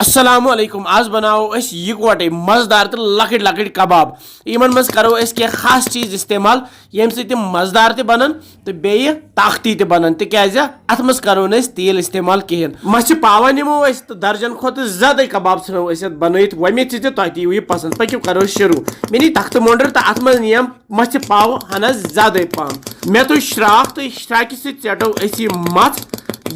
अस्सलामुअलैकुम आज बनाओ अस यकवटे मजेदार तो लकट लकट कबाब इमन मज करो अस क्या खास चीज इस्तेमाल यम से मजेदार ते बनन तो बे ताकती ते बनन तिकाज अत मज करो न तेल इस्तेमाल कहें मछ पावा निमो अस तो दर्जन खुद ज्यादा कबाब छो अस बनत वमे तुह यह पसंद पकि करो शुरू मे नी तख्त मोंडर तो अत मज नियम मछ पाव हना ज्यादा पहम मे तो श्राक तो श्राक सटो अस मथ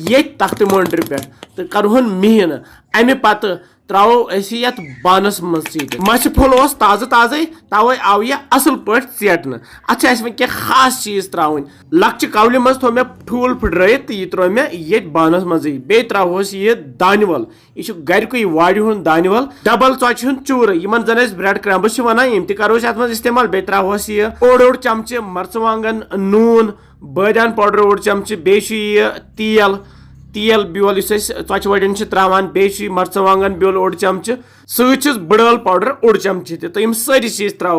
ये तख्त मोंडर पे तो करहन मिहन अमे पत त्रो अत बानस मज मछ फुल ताज़ ताज़े तवे आव यह असल पे चेटन अत क्या खास चीज त्रावन लक्च कवल मज थो मे ठूल फुट यह त्रो मे ये बानस मज बे त्रोस यह दानवल यह गरक वाड़ हूं दानवल डबल चौच हूं चूर इन जन ब्रेड क्रम्ब्स वन तम करो अत मज इस्तेमाल बे त्रोस यह ओड़ चमचे मर्चवांगन नून बादान पाउडर ओड़ चमचे बे तेल तेल ब्योल चौच वड़न त्रावान बे मर्चवांगन ब्योल ओड़ चमचे सच बड़ल पाउडर ओड़ चमचे तो यम सारी चीज त्रो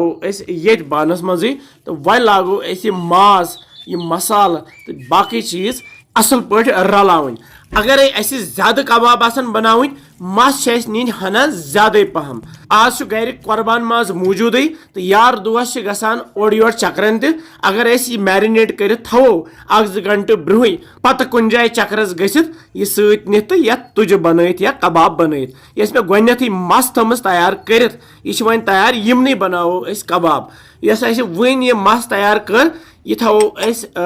ये बानस मज तो वन लागो माज यह मसाल तो बाकी चीज असल पे रलावन अगर ज्यादा कबाब बनावन मस नीन हना ज्यादा पहम आज गर कुर्बान माज मौजूद तो यार दोस गसान ओर योर चक्रन अगर यह मैरिनेट कर थो 1-2 घंटे ब्रोह पत कुन जाए चक्रस गसित यह सत नित या तुज बनत या कबाब बनत यस मे गोथी मस थमस तैयार कर वन तैयार यमन बनावो कबाब यस वन यह मस तैयार कर यह थो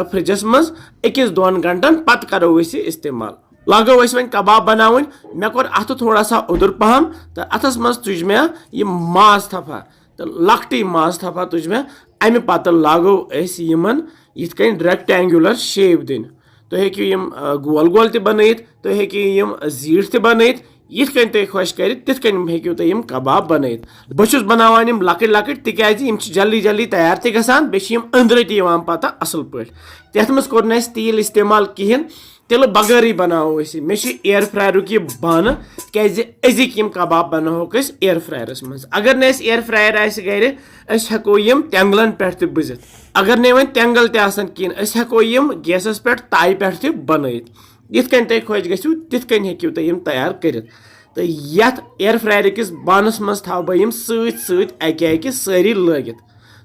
फ्रिजस मज 1-2 घंटन पत करो इस्तेमाल लगो वन कबाब बनावन मे कोर अत थोड़ा सा उदर पहम तो अथस मज तुज मे यह माज थफा तो लकटी माज थफा तुज मे अमे पत लगो यमन यिथ रेक्टेंगुलर शेप दिन तो हेकि यम गोल गोल ते बनत तो हेकि यम जीठ ते बनत यिथ कन तुम खुश कर तिथ कन हेकि तुम यम कबाब बनत बहुस बनावान यम लकट लकट तिकाज यम जल्दी जल्दी तैयार ते गसान बे यम अंदर ते यवान पता असल पे तथ मज कोर न तेल इस्तेमाल कहें तिल बगैर बनाओ मे एयर फ्रायर यह बान क्या यम कबाब बनाओ एयर फ्रायरस मज अगर न एयर फ्रायर गर हेको यम तेंगलन पे बुजित अगर न वन तेंगल तहन हेको यम गैसस पे ताई पे बनत यिथ कन तुम खुश गो तिथ कन हेकि तुम यम तैयार कर तो यथ एयर फ्रायर किस बानस मज थो बह यम सक सारी लगित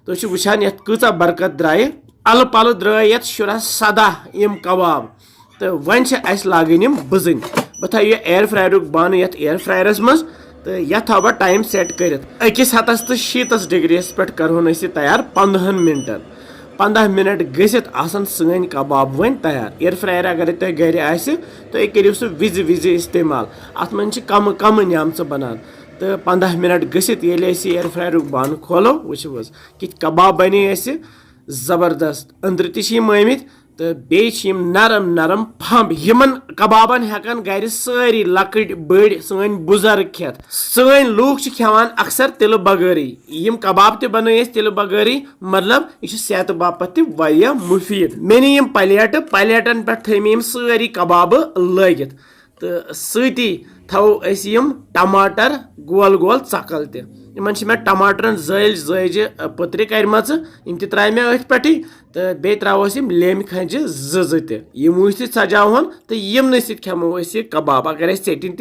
तुम वुचान ये कूचा बरकत द्राय अल पल द्राय ये 17 यम कबाब तो वन लागन यम बुजन बह थो यह एयर फ्रायर बान ये एयर फ्रायरस मज तो यह थो बह टाइम सेट कर 1 तो 100 डिग्रीस पे करहन तैयार 15 मिनटन 15 मिनट गसित आसन सन कबाब वन तैयार एयर फ्रायर अगर तुम गर तो करो सह विज विज इस्तेमाल अत मन कम कम न्यामच बनान तो 15 मिनट गसित ये एयर फ्रायर बान खोलो वो कि कबाब बने जबरदस्त अंदर तमित तो बेम नरम नरम फंब यमन कबाबन हेकान गर सारी लकट बड़ सन बुजुर्ग खेत सन लूक खेवान अक्सर तिल बगैरी यम कबाब ते बन तिल बगैरी मतलब यह सेहत बापत मुफीद मे नी यम प्लेटन पे थम सारी कबाब लगित तो सती थो यम टमाटर गोल गोल चकल इन मे टमाटरन जल जज पत्र करम त्रा मे अथ पे तो बे त्रोस लेम खंज यमो सजावन तो यमन खेमो कबाब अगर चटन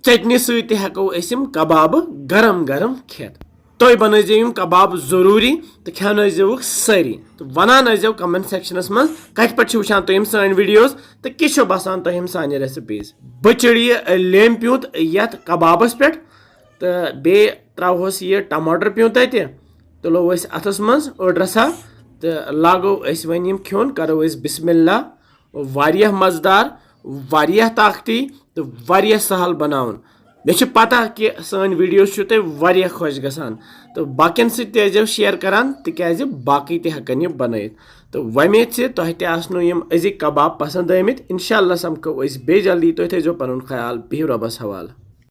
तटनी सको कबाब गरम गरम खेत तुम बनजो कबाब जरूरी तो खेन सारी तो वनान कमेंट सेक्शनस मज कत पे वुचान तुम सान वीडियोस तो क्या बसान तुम सान रेसिपीज बचड़ यह लेम प्यूत ये कबाबस पे तो बे त्रोस यह टमाटर प्यूत तुलो अथस मज रसा तो लागो वन खोन करो बिस्मिल्लाह वारिया मजेदार वारिया ताकती तो वारिया सहल बनावन मे पता कि सान वीडियोस तुम खुश गसान तो बाकियन सो शेयर करान तिकाज बाकी हेकन यह बनत तो वमेद से तुह तनो यम अजिक कबाब पसंद आमत इंशाल्लाह समको बे जल्दी तुम थो पन ख्याल बिहु रबस हवाल।